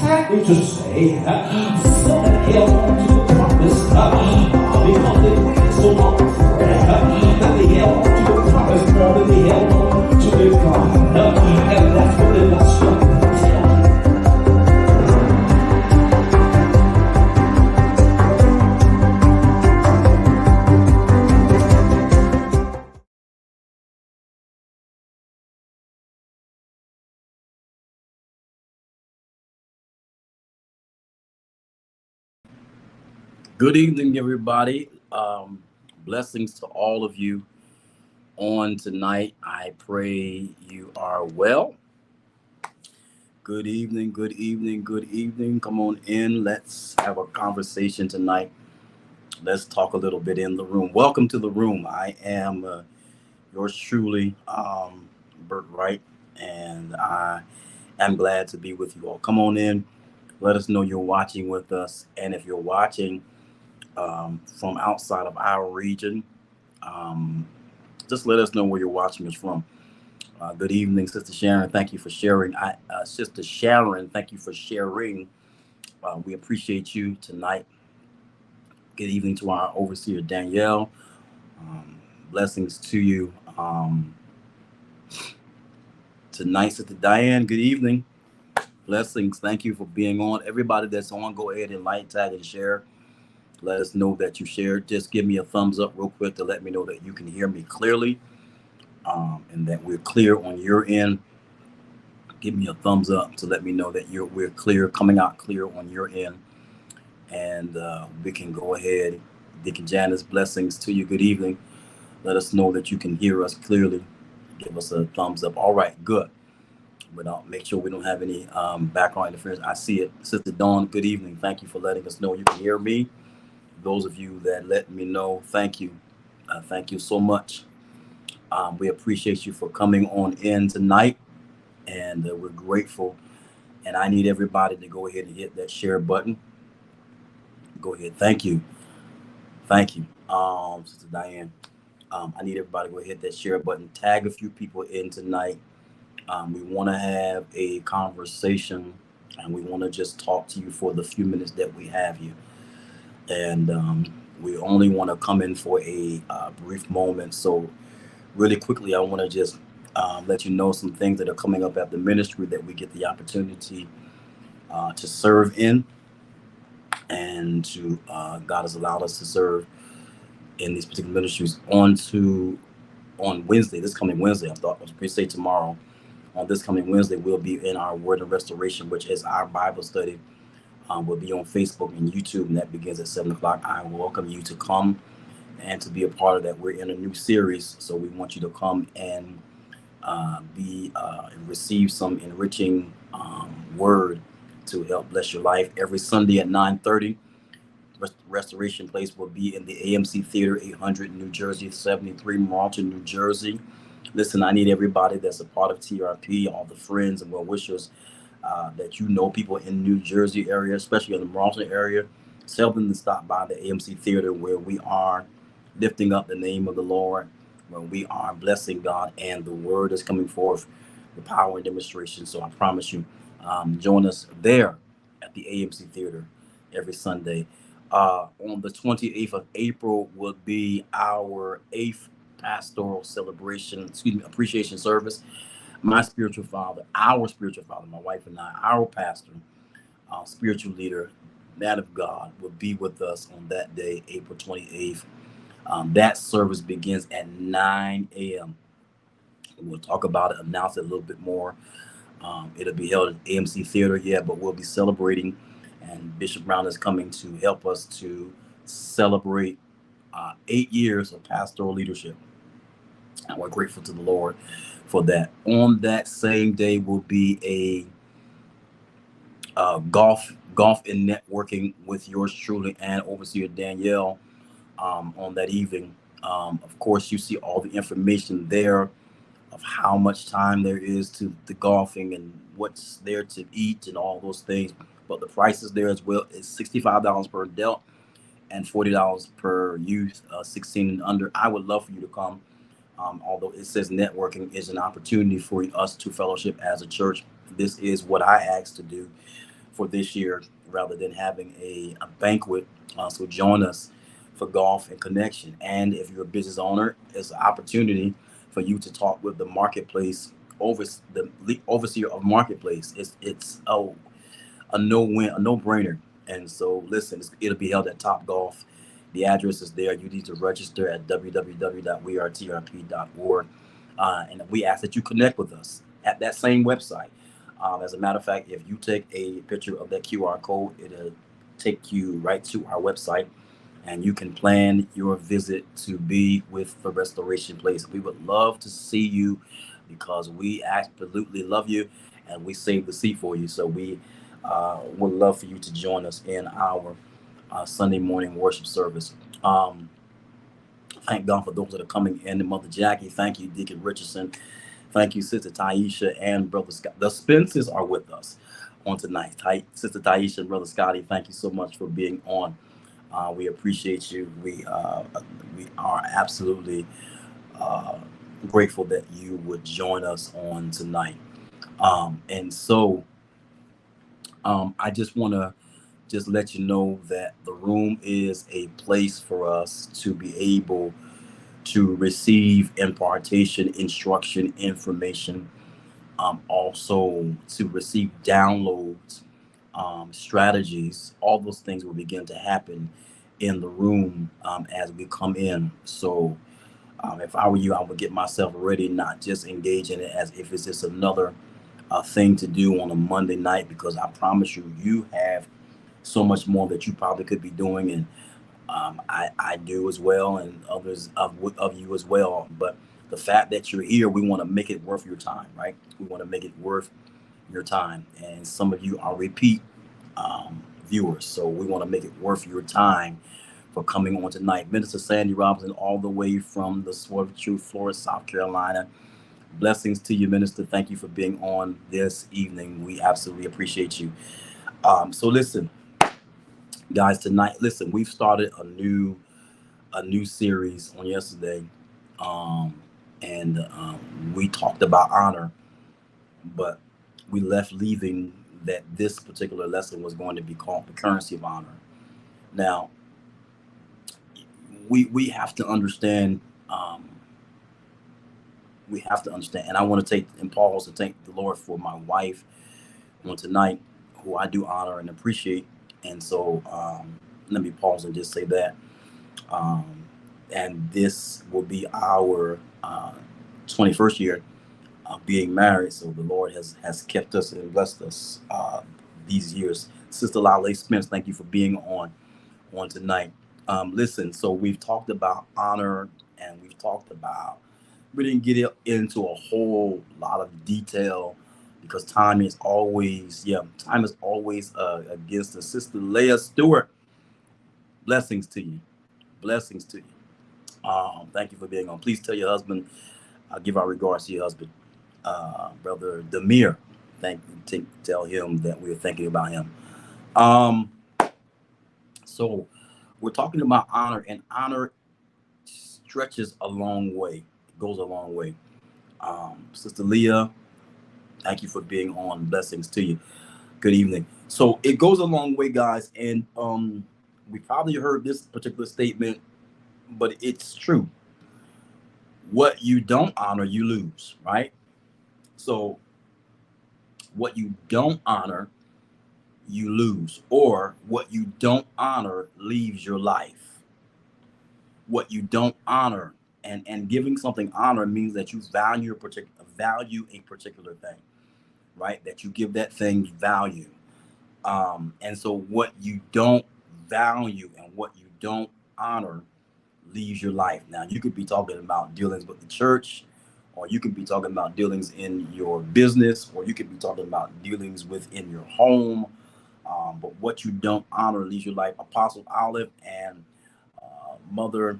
exactly to say, some held on to the promise because they waited so long for prayer that they held on to the promise more than they held on to their God. And that's what they got stuck with. Good evening, everybody. Blessings to all of you on tonight. I pray you are well. Good evening, good evening, good evening. Come on in. Let's have a conversation tonight. Let's talk a little bit in the room. Welcome to the room. I am yours truly, Bert Wright, and I am glad to be with you all. Come on in. Let us know you're watching with us. And if you're watching, from outside of our region, um, just let us know where you're watching us from. Good evening, Sister Sharon. Thank you for sharing. Sister Sharon, thank you for sharing. We appreciate you tonight. Good evening to our overseer, Danielle. Um, Blessings to you tonight, Sister Diane. Good evening. Blessings. Thank you for being on. Everybody that's on, go ahead and like, tag, and share. Let us know that you shared. Just give me a thumbs up real quick to let me know that you can hear me clearly, and that we're clear on your end. Give me a thumbs up to let me know that we're clear, coming out clear on your end, and we can go ahead. Deacon Janice, blessings to you. Good evening. Let us know that you can hear us clearly. Give us a thumbs up. All right, good. But make sure we don't have any background interference. I see it. Sister Dawn, good evening. Thank you for letting us know you can hear me. Those of you that let me know, thank you. Thank you so much. We appreciate you for coming on in tonight, and we're grateful. And I need everybody to go ahead and hit that share button. Go ahead. Thank you. Thank you, Sister Diane. I need everybody to go hit that share button. Tag a few people in tonight. We want to have a conversation, and we want to just talk to you for the few minutes that we have here. And we only want to come in for a brief moment. So really quickly, I want to just let you know some things that are coming up at the ministry that we get the opportunity to serve in, and to God has allowed us to serve in these particular ministries on Wednesday, this coming Wednesday. I thought I was going to say tomorrow. On this coming Wednesday, we'll be in our Word and Restoration, which is our Bible study. We'll be on Facebook and YouTube, and that begins at 7 o'clock. I welcome you to come and to be a part of that. We're in a new series, so we want you to come and receive some enriching word to help bless your life. Every Sunday at 9:30, Restoration Place will be in the AMC Theater, 800 New Jersey, 73 Marlton, New Jersey. Listen, I need everybody that's a part of TRP, all the friends and well-wishers, that you know, people in New Jersey area, especially in the Marlton area. Tell them to stop by the AMC Theater, where we are lifting up the name of the Lord, where we are blessing God, and the word is coming forth, the power and demonstration. So I promise you, join us there at the AMC Theater every Sunday. On the 28th of April will be our 8th pastoral celebration, appreciation service. My spiritual father, our spiritual father, my wife and I, our pastor, spiritual leader, man of God, will be with us on that day, April 28th. That service begins at 9 a.m. We'll talk about it, announce it a little bit more. It'll be held at AMC Theater, but we'll be celebrating, and Bishop Brown is coming to help us to celebrate 8 years of pastoral leadership. And we're grateful to the Lord for that. On that same day will be a golf and networking with yours truly and overseer Danielle on that evening. Of course, you see all the information there of how much time there is to the golfing and what's there to eat and all those things. But the prices there as well is $65 per adult and $40 per youth, 16 and under. I would love for you to come. Although it says networking is an opportunity for us to fellowship as a church. This is what I asked to do. for this year rather than having a banquet. So join us for golf and connection. And if you're a business owner, it's an opportunity for you to talk with the marketplace over the overseer of marketplace. It's a no win, a no brainer. And so, listen, it'll be held at Top Golf. The address is there. You need to register at www.wearetrp.org. And we ask that you connect with us at that same website. As a matter of fact, if you take a picture of that QR code, it'll take you right to our website and you can plan your visit to be with the Restoration Place. We would love to see you because we absolutely love you and we saved the seat for you. So we would love for you to join us in our Sunday morning worship service. Thank God for those that are coming in. And Mother Jackie, thank you, Deacon Richardson. Thank you, Sister Taisha and Brother Scott. The Spences are with us on tonight. Sister Taisha and Brother Scotty, thank you so much for being on. We appreciate you. We are absolutely grateful that you would join us on tonight. And so I just want to just let you know that the room is a place for us to be able to receive impartation, instruction, information, also to receive downloads, strategies. All those things will begin to happen in the room as we come in. So if I were you, I would get myself ready, not just engage in it as if it's just another thing to do on a Monday night, because I promise you, you have so much more that you probably could be doing, and I do as well, and others of you as well. But the fact that you're here, we want to make it worth your time, right? We want to make it worth your time, and some of you are repeat viewers, so we want to make it worth your time for coming on tonight. Minister Sandy Robinson, all the way from the Sword of Truth, Florida, South Carolina. Blessings to you, Minister. Thank you for being on this evening. We absolutely appreciate you. So listen, guys, tonight, listen, we've started a new series on yesterday, and we talked about honor, but we left leaving that this particular lesson was going to be called the currency of honor. Now, we have to understand. We have to understand, and I want to take and pause to thank the Lord for my wife on tonight, who I do honor and appreciate. And so let me pause and just say that. And this will be our 21st year of being married. So the Lord has kept us and blessed us these years. Sister Lale Spence, thank you for being on tonight. Listen, so we've talked about honor, and we've talked about, we didn't get into a whole lot of detail because time is always against us. Sister Leah Stewart, blessings to you. Blessings to you. Thank you for being on. Please tell your husband, give our regards to your husband, Brother Demir. Tell him that we're thinking about him. So we're talking about honor, and honor stretches a long way. It goes a long way. Sister Leah, thank you for being on. Blessings to you. Good evening. So it goes a long way, guys. And we probably heard this particular statement, but it's true. What you don't honor, you lose, right? So what you don't honor, you lose. Or what you don't honor leaves your life. What you don't honor, and giving something honor means that you value a particular thing, right? That you give that thing value. And so what you don't value and what you don't honor leaves your life. Now, you could be talking about dealings with the church, or you could be talking about dealings in your business, or you could be talking about dealings within your home. But what you don't honor leaves your life. Apostle Olive and Mother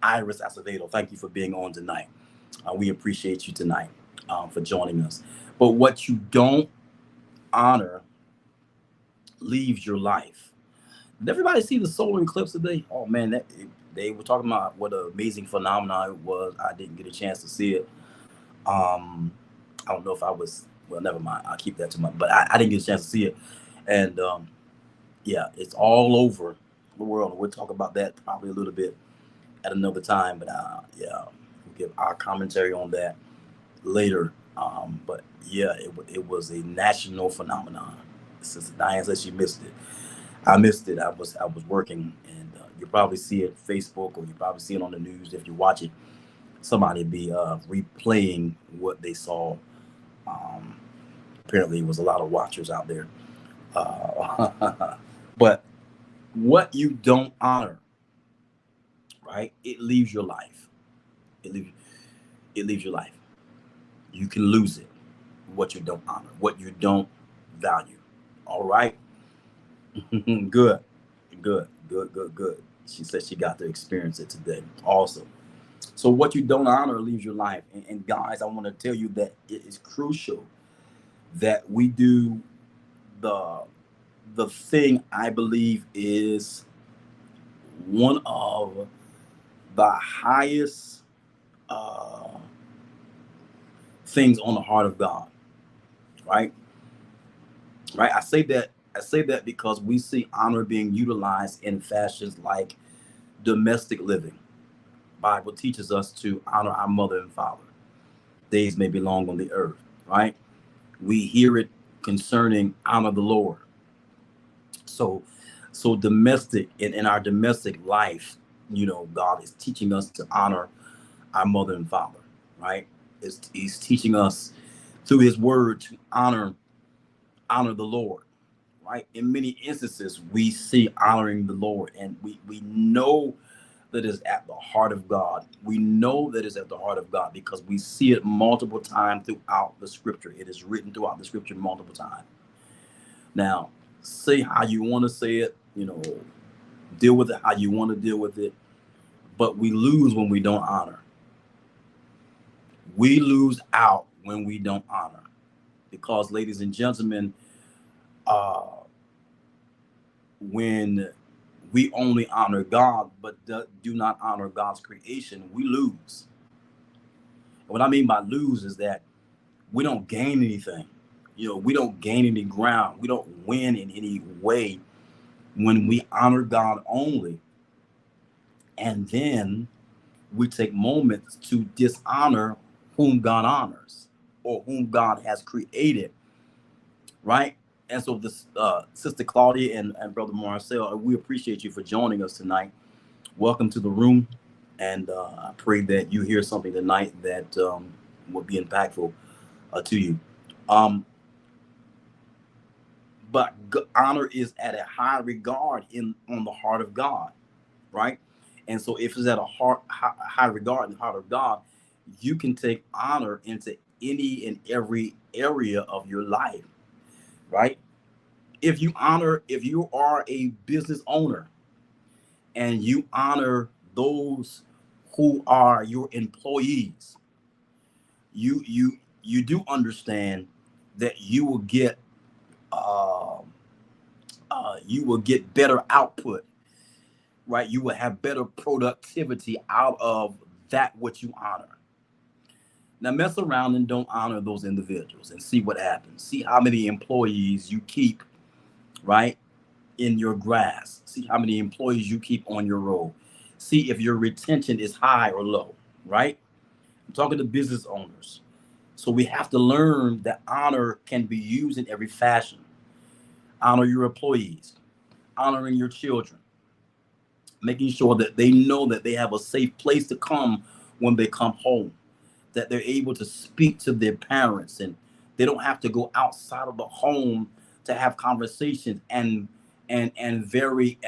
Iris Acevedo, thank you for being on tonight. We appreciate you tonight for joining us. But what you don't honor leaves your life. Did everybody see the solar eclipse today? Oh man, they were talking about what an amazing phenomenon it was. I didn't get a chance to see it. I don't know if I was, well, never mind. I'll keep that to my, but I didn't get a chance to see it. And yeah, it's all over the world. We'll talk about that probably a little bit at another time. But yeah, we'll give our commentary on that later. But yeah, it was a national phenomenon. Sister Diane said she missed it. I missed it. I was working, and you probably see it Facebook, or you probably see it on the news if you watch it. Somebody be replaying what they saw. Um, Apparently, it was a lot of watchers out there. But what you don't honor, right? It leaves your life. It leaves. It leaves your life. You can lose it. What you don't honor, what you don't value. All right. Good, good. She said she got to experience it today. Awesome. So what you don't honor leaves your life. And guys, I want to tell you that it is crucial that we do the the thing I believe is one of the highest uh, things on the heart of God, right? Right. I say that because we see honor being utilized in fashions like domestic living. Bible teaches us to honor our mother and father. Days may be long on the earth, right? We hear it concerning honor the Lord. So, so domestic in our domestic life, God is teaching us to honor our mother and father, right? He's teaching us through His Word to honor the Lord, right? In many instances, we see honoring the Lord, and we know that is at the heart of God. We know that is at the heart of God because we see it multiple times throughout the Scripture. It is written throughout the Scripture multiple times. Now, say how you want to say it, deal with it how you want to deal with it, but we lose when we don't honor. We lose out when we don't honor because, ladies and gentlemen, uh, when we only honor God but do not honor God's creation, we lose. What I mean by lose is that we don't gain anything. We don't gain any ground. We don't win in any way when we honor God only. And then we take moments to dishonor whom God honors or whom God has created, right? And so this Sister Claudia and Brother Marcel, we appreciate you for joining us tonight. Welcome to the room. And I pray that you hear something tonight that will be impactful to you. Um, but honor is at a high regard in on the heart of God, right? And so if it's at a high regard in the heart of God, you can take honor into any and every area of your life, right? If you are a business owner and you honor those who are your employees, you do understand that uh, you will get better output, right? You will have better productivity out of that which you honor. Now mess around and don't honor those individuals and see what happens. See how many employees you keep, right, in your grass. See how many employees you keep on your roll. See if your retention is high or low, right? I'm talking to business owners. So we have to learn that honor can be used in every fashion. Honor your employees, honoring your children, making sure that they know that they have a safe place to come when they come home, that they're able to speak to their parents and they don't have to go outside of the home to have conversations and very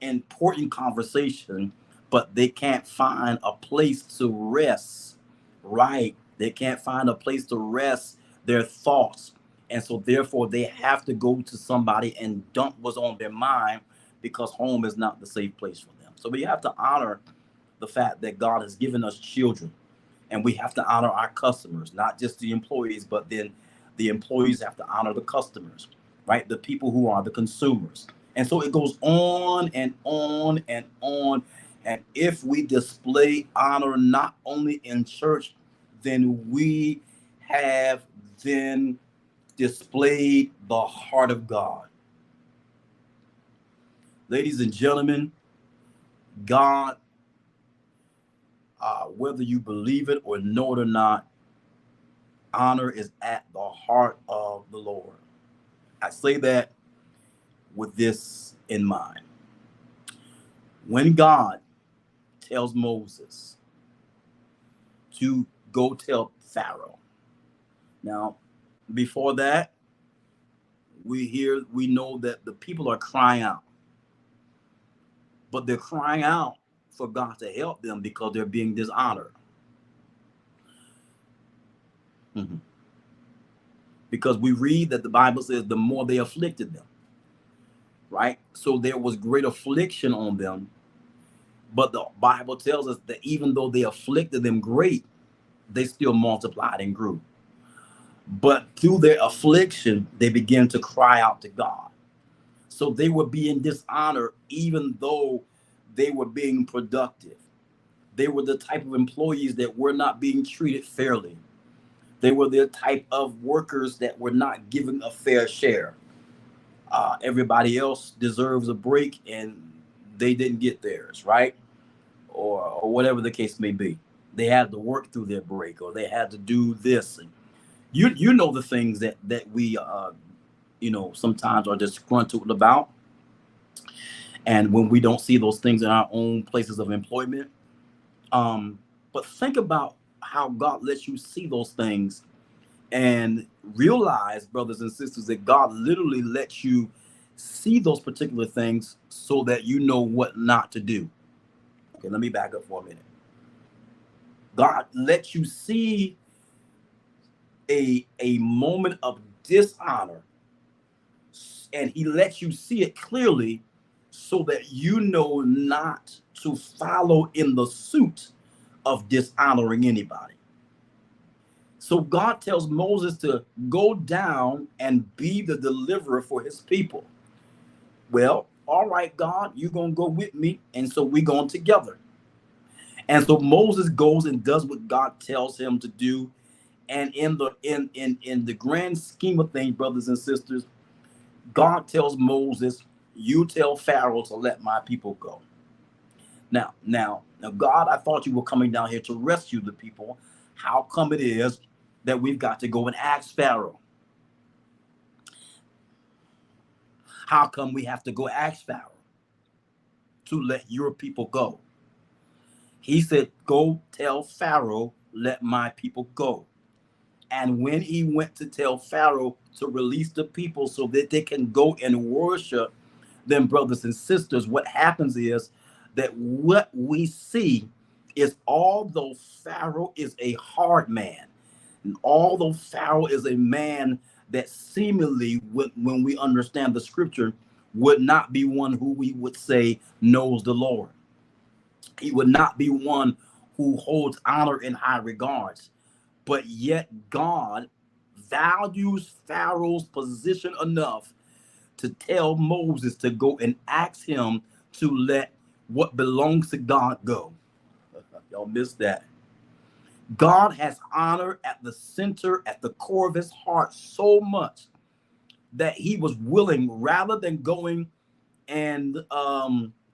important conversation, but they can't find a place to rest, right? They can't find a place to rest their thoughts. And so therefore they have to go to somebody and dump what's on their mind because home is not the safe place for them. So we have to honor the fact that God has given us children, and we have to honor our customers, not just the employees, but then the employees have to honor the customers, right? The people who are the consumers. And so it goes on and on and on. And if we display honor not only in church, then we have then displayed the heart of God. Ladies and gentlemen, God, whether you believe it or know it or not, honor is at the heart of the Lord. I say that with this in mind. When God tells Moses to go tell Pharaoh. Now, before that, we know that the people are crying out. But they're crying out for God to help them because they're being dishonored. Mm-hmm. Because we read that the Bible says the more they afflicted them, right? So there was great affliction on them. But the Bible tells us that even though they afflicted them great, they still multiplied and grew. But through their affliction, they began to cry out to God. So they were being dishonored even though they were being productive. They were the type of employees that were not being treated fairly. They were the type of workers that were not given a fair share. Everybody else deserves a break and they didn't get theirs, right? Or whatever the case may be. They had to work through their break, or they had to do this. And you know the things that we sometimes are disgruntled about. And when we don't see those things in our own places of employment. But think about how God lets you see those things and realize, brothers and sisters, that God literally lets you see those particular things so that you know what not to do. Okay, let me back up for a minute. God lets you see a moment of dishonor, and he lets you see it clearly so that you know not to follow in the suit of dishonoring anybody. So God tells Moses to go down and be the deliverer for his people. Well, all right, God, you're going to go with me. And so we're going together. And so Moses goes and does what God tells him to do. And in the grand scheme of things, brothers and sisters, God tells Moses, you tell Pharaoh to let my people go. Now, God, I thought you were coming down here to rescue the people. How come it is that we've got to go and ask Pharaoh? How come we have to go ask Pharaoh to let your people go? He said, go tell Pharaoh, let my people go. And when he went to tell Pharaoh to release the people so that they can go and worship them, brothers and sisters, what happens is that what we see is, although Pharaoh is a hard man, and although Pharaoh is a man that seemingly, when we understand the scripture, would not be one who we would say knows the Lord. He would not be one who holds honor in high regards. But yet God values Pharaoh's position enough to tell Moses to go and ask him to let what belongs to God go. Y'all missed that. God has honor at the center, at the core of his heart so much that he was willing, rather than going and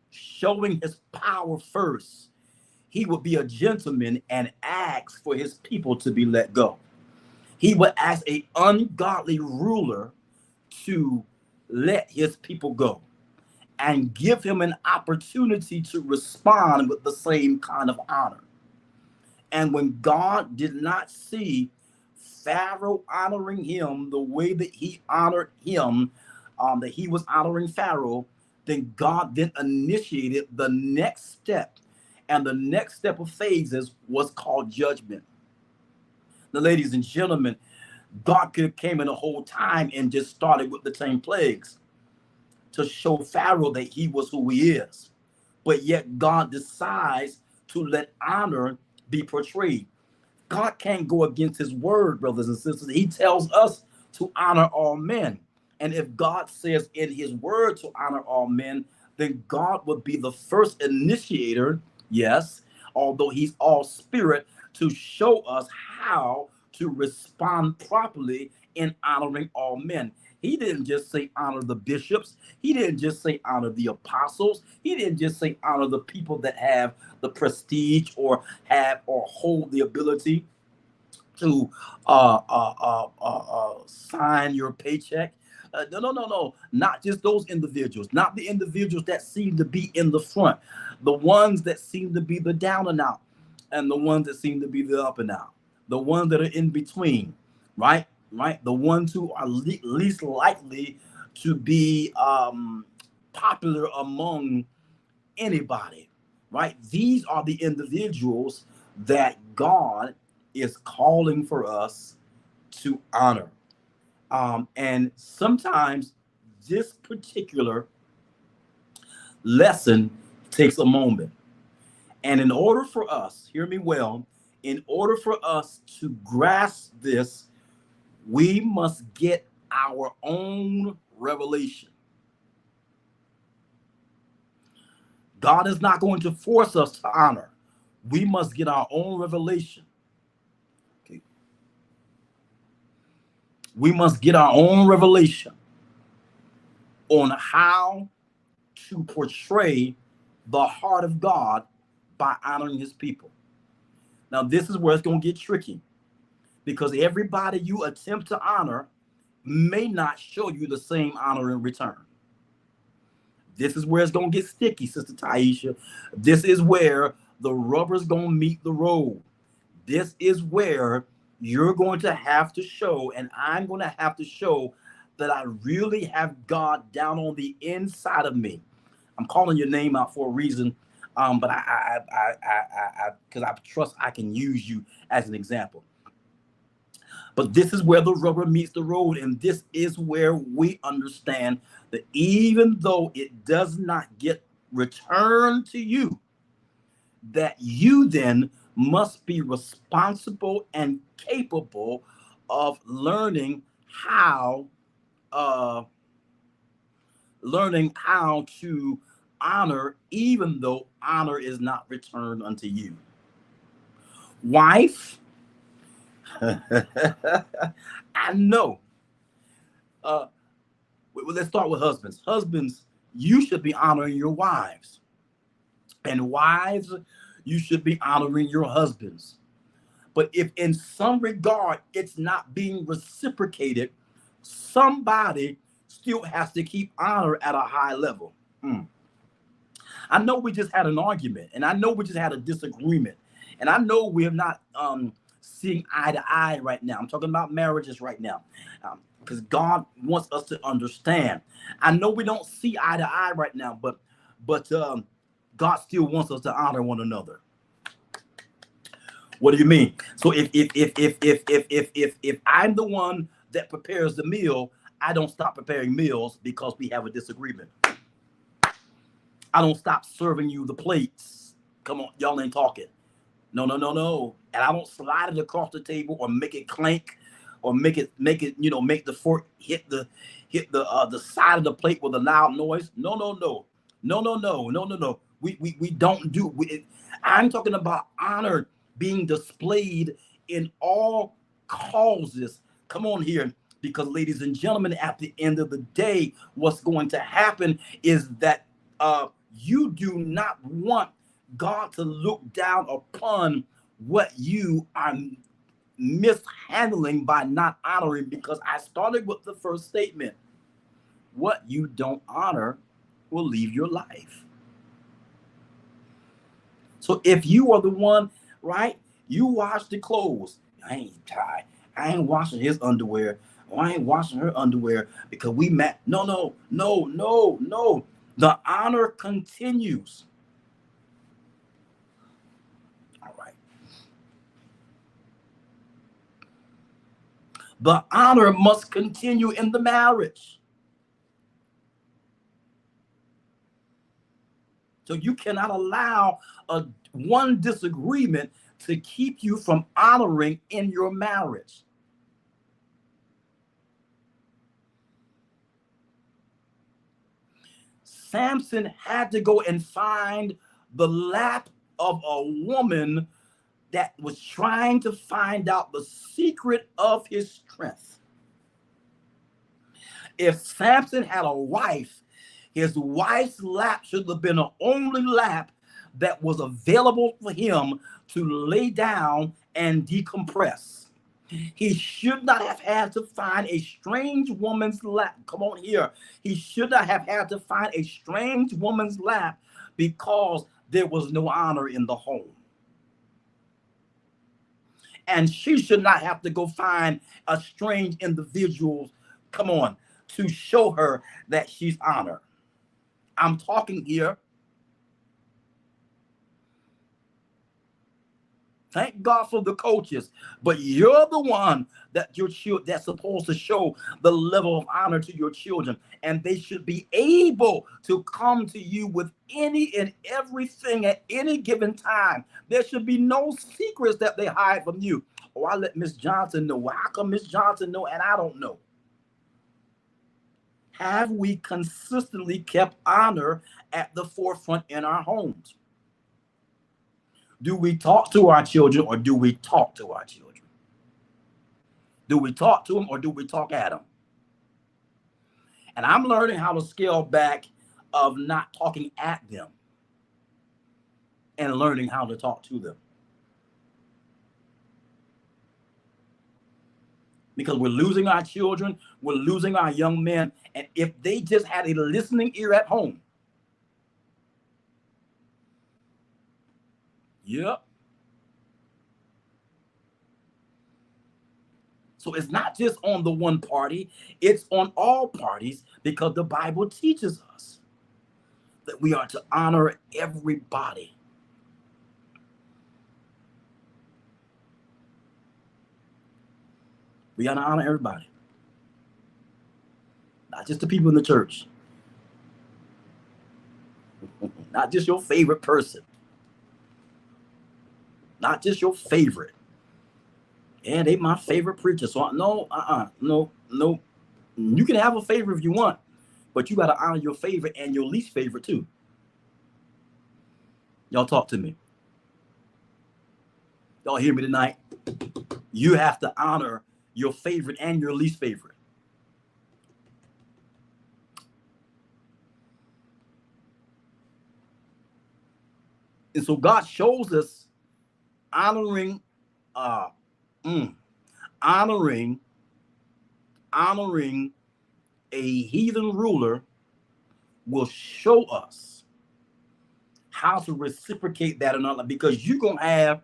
showing his power first, he would be a gentleman and ask for his people to be let go. He would ask an ungodly ruler to let his people go and give him an opportunity to respond with the same kind of honor. And when God did not see Pharaoh honoring him the way that he honored him, that he was honoring Pharaoh, then God then initiated the next step. And the next step of phases was called judgment. Now, ladies and gentlemen, God could have came in the whole time and just started with the 10 plagues to show Pharaoh that he was who he is. But yet God decides to let honor be portrayed. God can't go against his word, brothers and sisters. He tells us to honor all men. And if God says in his word to honor all men, then God would be the first initiator, yes, although he's all spirit, to show us how to respond properly in honoring all men. He didn't just say honor the bishops. He didn't just say honor the apostles. He didn't just say honor the people that have the prestige or have or hold the ability to sign your paycheck. No, no, no, no. Not just those individuals, not the individuals that seem to be in the front, the ones that seem to be the down and out, and the ones that seem to be the up and out, the ones that are in between, right? Right? The ones who are least likely to be popular among anybody, right? These are the individuals that God is calling for us to honor. And sometimes this particular lesson takes a moment. And in order for us, hear me well, in order for us to grasp this, we must get our own revelation. God is not going to force us to honor. We must get our own revelation. Okay. We must get our own revelation on how to portray the heart of God by honoring his people. Now, this is where it's going to get tricky, because everybody you attempt to honor may not show you the same honor in return. This is where it's going to get sticky, Sister Taisha. This is where the rubber's going to meet the road. This is where you're going to have to show, and I'm going to have to show, that I really have God down on the inside of me. I'm calling your name out for a reason, but because I trust I can use you as an example. But this is where the rubber meets the road, and this is where we understand that even though it does not get returned to you, that you then must be responsible and capable of learning how to honor, even though honor is not returned unto you. Wife, I know. Let's start with husbands. Husbands, you should be honoring your wives. And wives, you should be honoring your husbands. But if in some regard it's not being reciprocated, somebody still has to keep honor at a high level. I know we just had an argument, and I know we just had a disagreement, and I know we are not seeing eye to eye right now. I'm talking about marriages right now, because God wants us to understand. I know we don't see eye to eye right now, but God still wants us to honor one another. What do you mean? So if I'm the one that prepares the meal, I don't stop preparing meals because we have a disagreement. I don't stop serving you the plates. Come on, y'all ain't talking. No. And I don't slide it across the table or make it clank or make it, make the fork hit the side of the plate with a loud noise. No. We don't do it. I'm talking about honor being displayed in all causes. Come on here, because ladies and gentlemen, at the end of the day, what's going to happen is that you do not want God to look down upon what you are mishandling by not honoring, because I started with the first statement. What you don't honor will leave your life. So if you are the one, right, you wash the clothes. I ain't washing his underwear. Or I ain't washing her underwear because we met. No. The honor continues. All right. The honor must continue in the marriage. So you cannot allow one disagreement to keep you from honoring in your marriage. Samson had to go and find the lap of a woman that was trying to find out the secret of his strength. If Samson had a wife, his wife's lap should have been the only lap that was available for him to lay down and decompress. He should not have had to find a strange woman's lap. Come on here. He should not have had to find a strange woman's lap because there was no honor in the home. And she should not have to go find a strange individual, come on, to show her that she's honored. I'm talking here. Thank God for the coaches, but you're the one that that's supposed to show the level of honor to your children, and they should be able to come to you with any and everything at any given time. There should be no secrets that they hide from you. Oh, I let Miss Johnson know. Well, how come Miss Johnson know and I don't know? Have we consistently kept honor at the forefront in our homes? Do we talk to our children or do we talk to our children? Do we talk to them or do we talk at them? And I'm learning how to scale back of not talking at them and learning how to talk to them. Because we're losing our children, we're losing our young men. And if they just had a listening ear at home, yep. So it's not just on the one party, it's on all parties, because the Bible teaches us that we are to honor everybody. We got to honor everybody. Not just the people in the church. Not just your favorite person. Not just your favorite. Yeah, they my favorite preacher. So no. You can have a favorite if you want, but you got to honor your favorite and your least favorite too. Y'all talk to me. Y'all hear me tonight? You have to honor your favorite and your least favorite. And so God shows us honoring a heathen ruler will show us how to reciprocate that or not, because you're going to have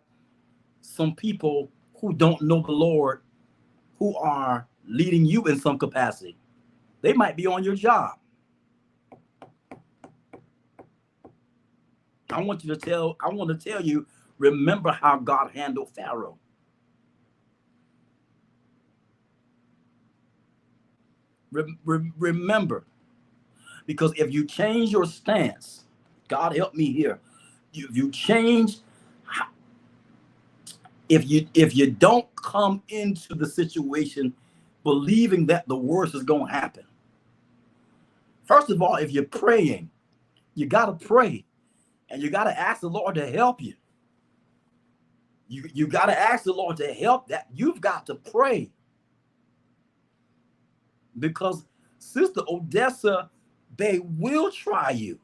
some people who don't know the Lord who are leading you in some capacity. They might be on your job. I want to tell you, remember how God handled Pharaoh. Remember, because if you change your stance, God help me here. If you change, if you don't come into the situation believing that the worst is going to happen. First of all, if you're praying, you got to pray and you got to ask the Lord to help you. You got to ask the Lord to help that. You've got to pray. Because Sister Odessa, they will try you.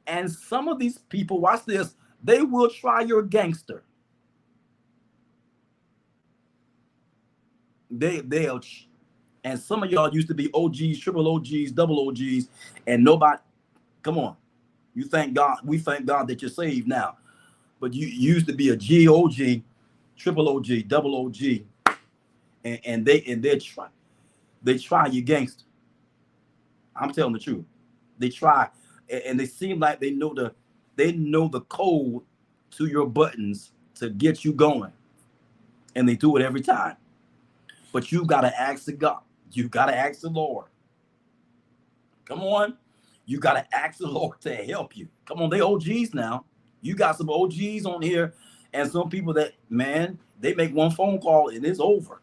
And some of these people, watch this, they will try your gangster. They'll, and some of y'all used to be OGs, triple OGs, double OGs, and nobody, come on. You thank God, we thank God that you're saved now. But you used to be a GOG, triple OG, double OG, and they try you gangster. I'm telling the truth. They try, and they seem like they know the code to your buttons to get you going, and they do it every time. But you got to ask the God. You got to ask the Lord. Come on. You got to ask the Lord to help you. Come on, they OGs now. You got some OGs on here, and some people that, man, they make one phone call and it's over.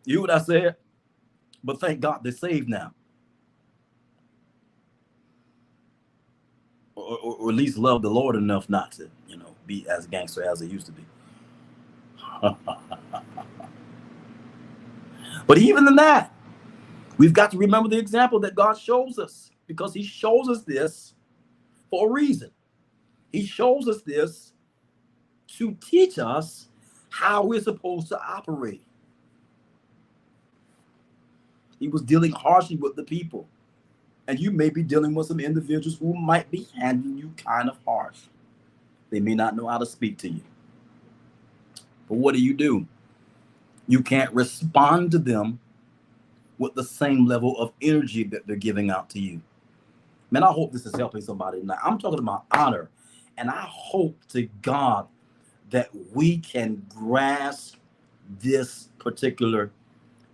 You hear what I said? But thank God they're saved now. Or at least love the Lord enough not to, be as gangster as they used to be. But even in that, we've got to remember the example that God shows us, because he shows us this for a reason. He shows us this to teach us how we're supposed to operate. He was dealing harshly with the people. And you may be dealing with some individuals who might be handling you kind of harsh. They may not know how to speak to you. But what do? You can't respond to them with the same level of energy that they're giving out to you. Man, I hope this is helping somebody tonight. I'm talking about honor. And I hope to God that we can grasp this particular,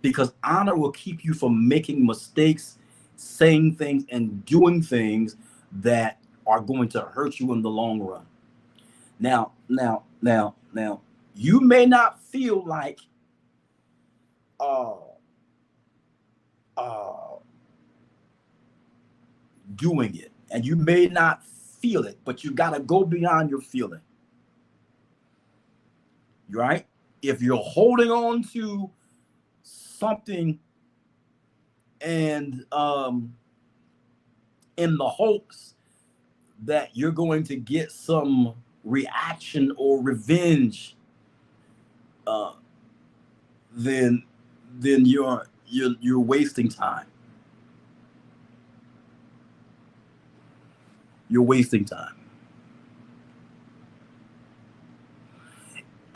because honor will keep you from making mistakes, saying things and doing things that are going to hurt you in the long run. Now, you may not feel like uh, uh, doing it, and you may not feel it, but you got to go beyond your feeling. Right? If you're holding on to something and in the hopes that you're going to get some reaction or revenge, then you're wasting time. You're wasting time.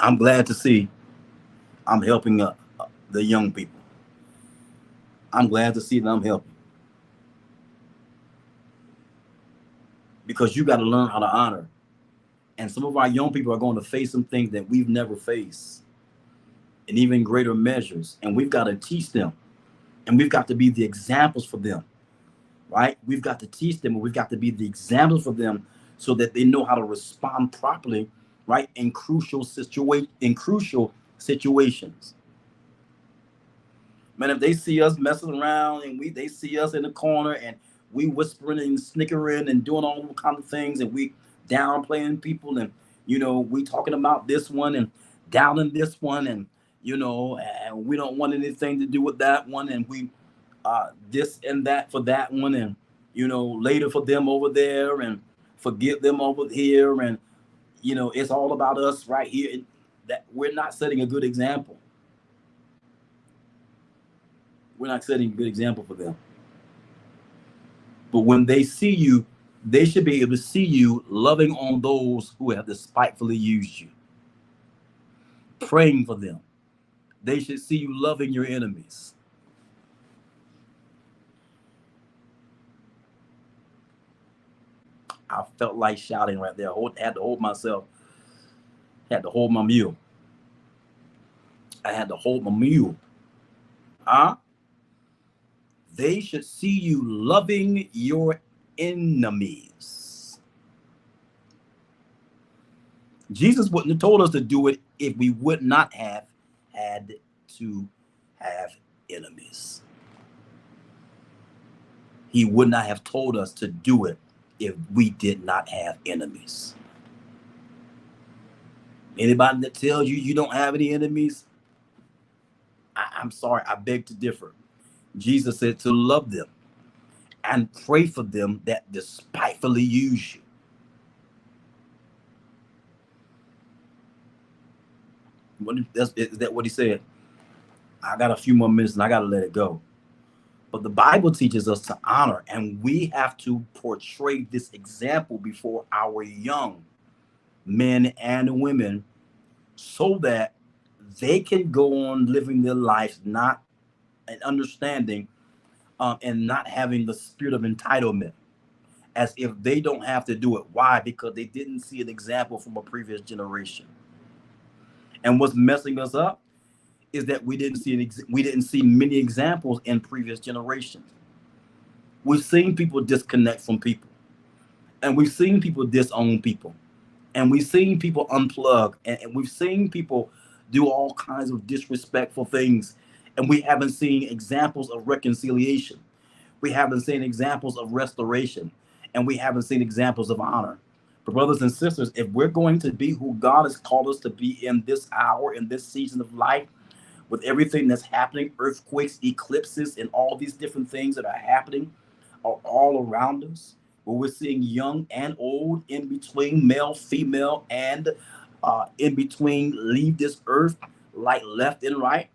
I'm glad to see I'm helping the young people. I'm glad to see that I'm helping. Because you got to learn how to honor. And some of our young people are going to face some things that we've never faced in even greater measures. And we've got to teach them. And we've got to be the examples for them. Right? We've got to teach them, and we've got to be the examples for them so that they know how to respond properly, right? In crucial situations. Man, if they see us messing around and they see us in the corner and we whispering and snickering and doing all kinds of things, and we downplaying people, and we talking about this one and downing this one, and and we don't want anything to do with that one, and we this and that for that one, and later for them over there, and forget them over here, and it's all about us right here. That we're not setting a good example. We're not setting a good example for them. But when they see you, they should be able to see you loving on those who have despitefully used you, praying for them. They should see you loving your enemies. I felt like shouting right there. Had to hold myself. Had to hold my mule. I had to hold my mule. They should see you loving your enemies. Jesus wouldn't have told us to do it if we would not have had to have enemies. He would not have told us to do it if we did not have enemies. Anybody that tells you you don't have any enemies, I'm sorry, I beg to differ. Jesus said to love them and pray for them that despitefully use you. Is that what he said? I got a few more minutes and I got to let it go. But the Bible teaches us to honor, and we have to portray this example before our young men and women so that they can go on living their lives not and understanding and not having the spirit of entitlement as if they don't have to do it. Why? Because they didn't see an example from a previous generation. And what's messing us up is that we didn't see many examples in previous generations. We've seen people disconnect from people, and we've seen people disown people, and we've seen people unplug, and we've seen people do all kinds of disrespectful things, and we haven't seen examples of reconciliation. We haven't seen examples of restoration, and we haven't seen examples of honor. But brothers and sisters, if we're going to be who God has called us to be in this hour, in this season of life, with everything that's happening, earthquakes, eclipses, and all these different things that are happening are all around us, where we're seeing young and old, in between, male, female, and in between, leave this earth, like left and right.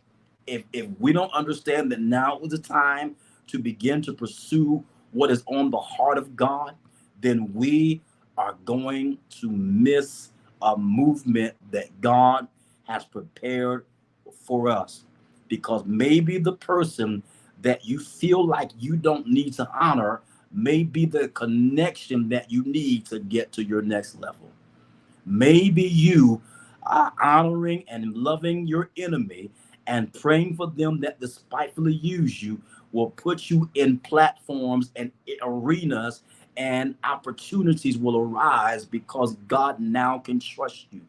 If we don't understand that now is the time to begin to pursue what is on the heart of God, then we are going to miss a movement that God has prepared for us. Because maybe the person that you feel like you don't need to honor may be the connection that you need to get to your next level. Maybe you are honoring and loving your enemy and praying for them that despitefully use you will put you in platforms and arenas, and opportunities will arise because God now can trust you.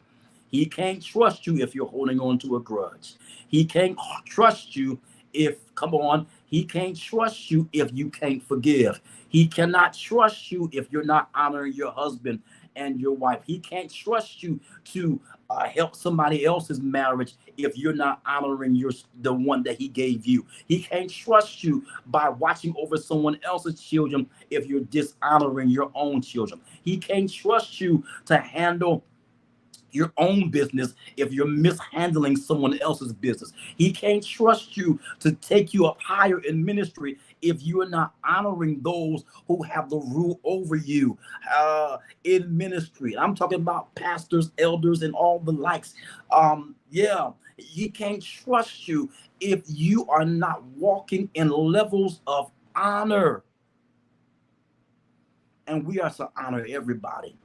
He can't trust you if you're holding on to a grudge. He can't trust you if, come on, he can't trust you if you can't forgive. He cannot trust you if you're not honoring your husband and your wife. He can't trust you to help somebody else's marriage if you're not honoring the one that he gave you. He can't trust you by watching over someone else's children if you're dishonoring your own children. He can't trust you to handle your own business if you're mishandling someone else's business. He can't trust you to take you up higher in ministry if you are not honoring those who have the rule over you in ministry. I'm talking about pastors, elders, and all the likes. Yeah, he can't trust you if you are not walking in levels of honor. And we are to honor everybody,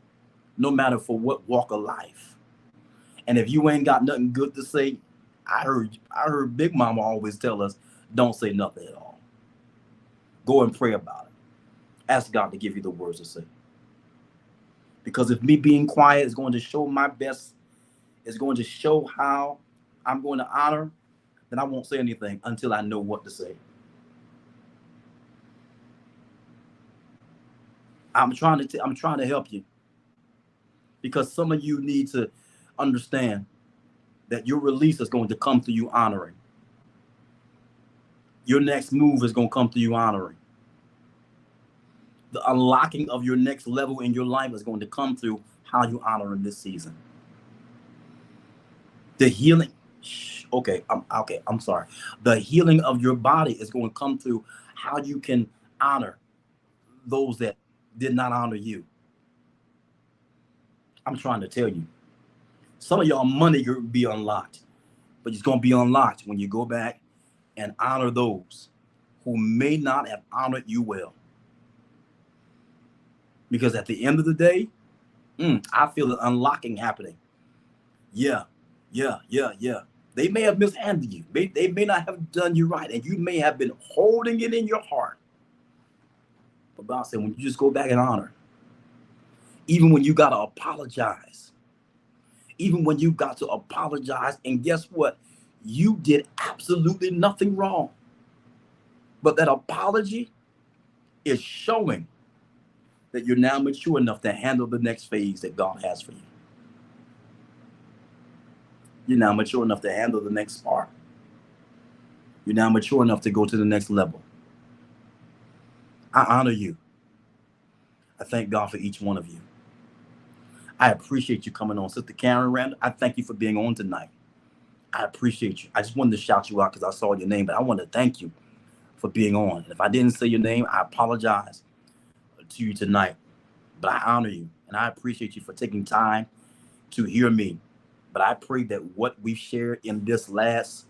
no matter for what walk of life. And if you ain't got nothing good to say, I heard Big Mama always tell us, don't say nothing at all. Go and pray about it. Ask God to give you the words to say. Because if me being quiet is going to show my best, is going to show how I'm going to honor, then I won't say anything until I know what to say. I'm trying to help you, because some of you need to understand that your release is going to come through you honoring. Your next move is going to come through you honoring. The unlocking of your next level in your life is going to come through how you honor in this season. The healing, I'm sorry. The healing of your body is going to come through how you can honor those that did not honor you. I'm trying to tell you. Some of y'all money will be unlocked, but it's going to be unlocked when you go back and honor those who may not have honored you well. Because at the end of the day, I feel an unlocking happening. Yeah. They may have mishandled you. They may not have done you right, and you may have been holding it in your heart. But God said, when you just go back and honor, even when you got to apologize, and guess what? You did absolutely nothing wrong. But that apology is showing that you're now mature enough to handle the next phase that God has for you. You're now mature enough to handle the next part. You're now mature enough to go to the next level. I honor you. I thank God for each one of you. I appreciate you coming on. Sister Karen Rand, I thank you for being on tonight. I appreciate you. I just wanted to shout you out because I saw your name, but I want to thank you for being on. And if I didn't say your name, I apologize to you tonight. But I honor you, and I appreciate you for taking time to hear me. But I pray that what we've shared in this last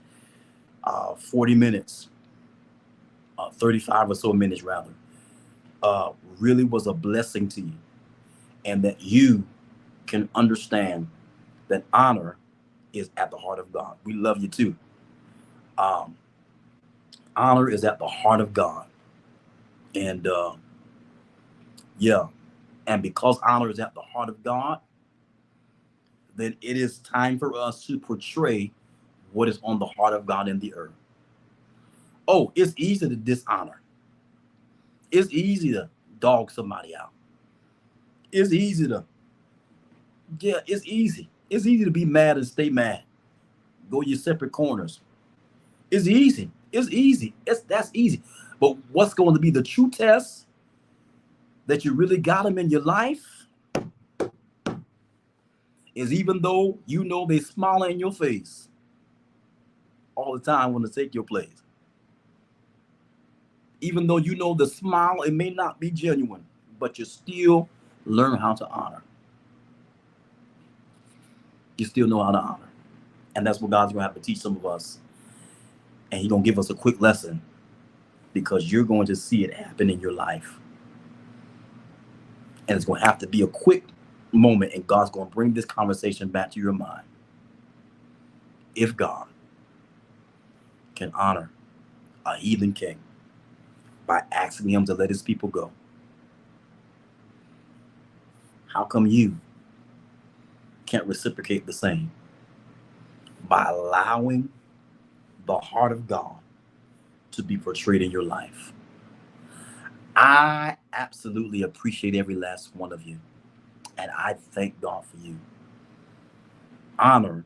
40 minutes, 35 or so minutes rather, really was a blessing to you, and that you can understand that honor is at the heart of God. We love you too. Honor is at the heart of God. And and because honor is at the heart of God, then it is time for us to portray what is on the heart of God in the earth. Oh, it's easy to dishonor. It's easy to dog somebody out. It's easy to, it's easy. It's easy to be mad and stay mad. Go your separate corners. It's easy. It's easy. That's easy. But what's going to be the true test that you really got them in your life is even though you know they smiling in your face all the time when to take your place. Even though you know the smile, it may not be genuine, but you still learn how to honor. You still know how to honor. And that's what God's going to have to teach some of us. And He's going to give us a quick lesson because you're going to see it happen in your life. And it's going to have to be a quick moment, and God's going to bring this conversation back to your mind. If God can honor a heathen king by asking him to let his people go, how come you can't reciprocate the same by allowing the heart of God to be portrayed in your life? I absolutely appreciate every last one of you, and I thank God for you. Honor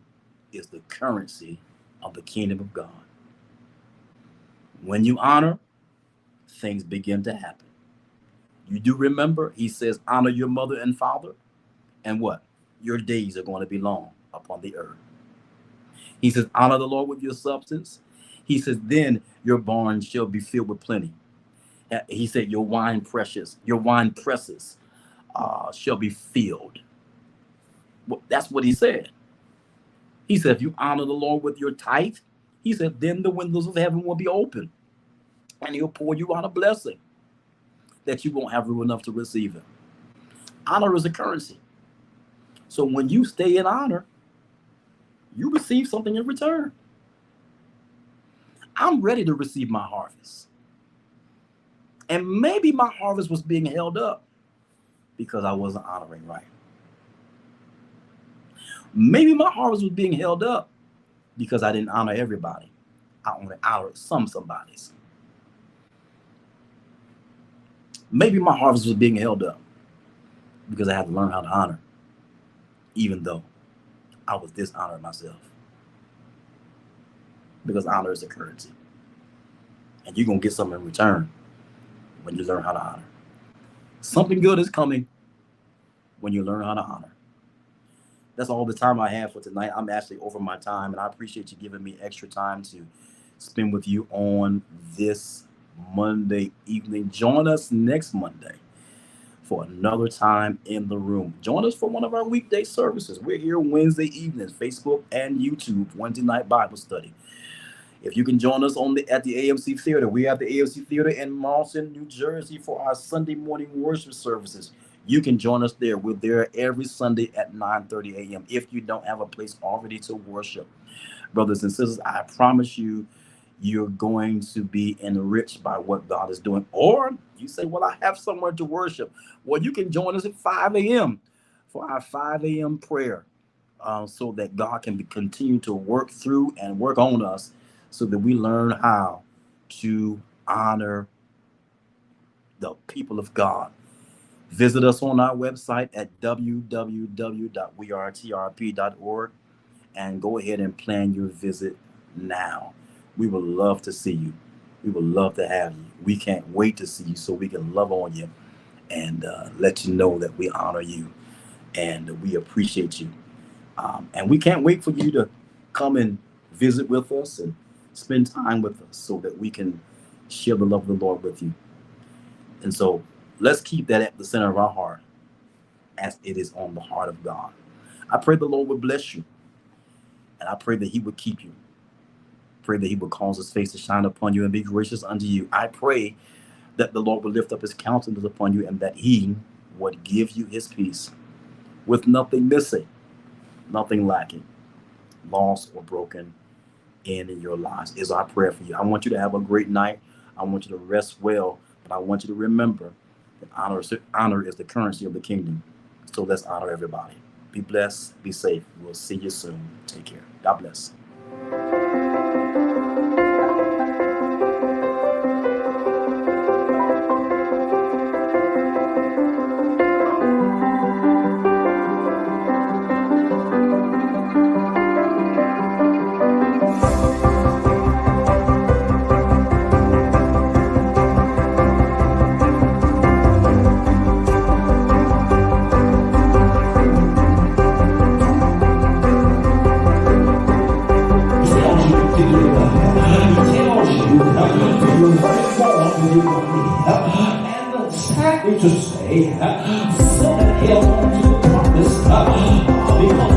is the currency of the kingdom of God. When you honor, things begin to happen. You do remember, He says, honor your mother and father, and what? Your days are going to be long upon the earth. He says, honor the Lord with your substance. He says, then your barns shall be filled with plenty. He said, your wine presses shall be filled. Well, that's what He said. He said, if you honor the Lord with your tithe, He said, then the windows of heaven will be open, and He'll pour you out a blessing that you won't have room enough to receive it. Honor is a currency. So when you stay in honor, you receive something in return. I'm ready to receive my harvest. And maybe my harvest was being held up because I wasn't honoring right. Maybe my harvest was being held up because I didn't honor everybody. I only honored somebody's. Maybe my harvest was being held up because I had to learn how to honor, even though I was dishonoring myself. Because honor is a currency. And you're going to get something in return when you learn how to honor. Something good is coming when you learn how to honor. That's all the time I have for tonight. I'm actually over my time, and I appreciate you giving me extra time to spend with you on this Monday evening. Join us next Monday for another time in the room. Join us for one of our weekday services. We're here Wednesday evenings, Facebook and YouTube, Wednesday night Bible study. If you can join us at the AMC Theater, we have the AMC Theater in Marlton, New Jersey for our Sunday morning worship services. You can join us there. We're there every Sunday at 9:30 a.m. if you don't have a place already to worship. Brothers and sisters, I promise you, you're going to be enriched by what God is doing. Or you say, well, I have somewhere to worship. Well, you can join us at 5 a.m. for our 5 a.m. prayer so that God can continue to work through and work on us so that we learn how to honor the people of God. Visit us on our website at www.wearetrp.org and go ahead and plan your visit now. We would love to see you. We would love to have you. We can't wait to see you so we can love on you and let you know that we honor you and we appreciate you. And we can't wait for you to come and visit with us and spend time with us so that we can share the love of the Lord with you. And so let's keep that at the center of our heart as it is on the heart of God. I pray the Lord would bless you. And I pray that He would keep you. Pray that He would cause His face to shine upon you and be gracious unto you. I pray that the Lord would lift up His countenance upon you and that He would give you His peace with nothing missing, nothing lacking, lost or broken in your lives is our prayer for you. I want you to have a great night. I want you to rest well, but I want you to remember that honor is the currency of the kingdom. So let's honor everybody. Be blessed. Be safe. We'll see you soon. Take care. God bless. And sadly to say, some held on to the promise because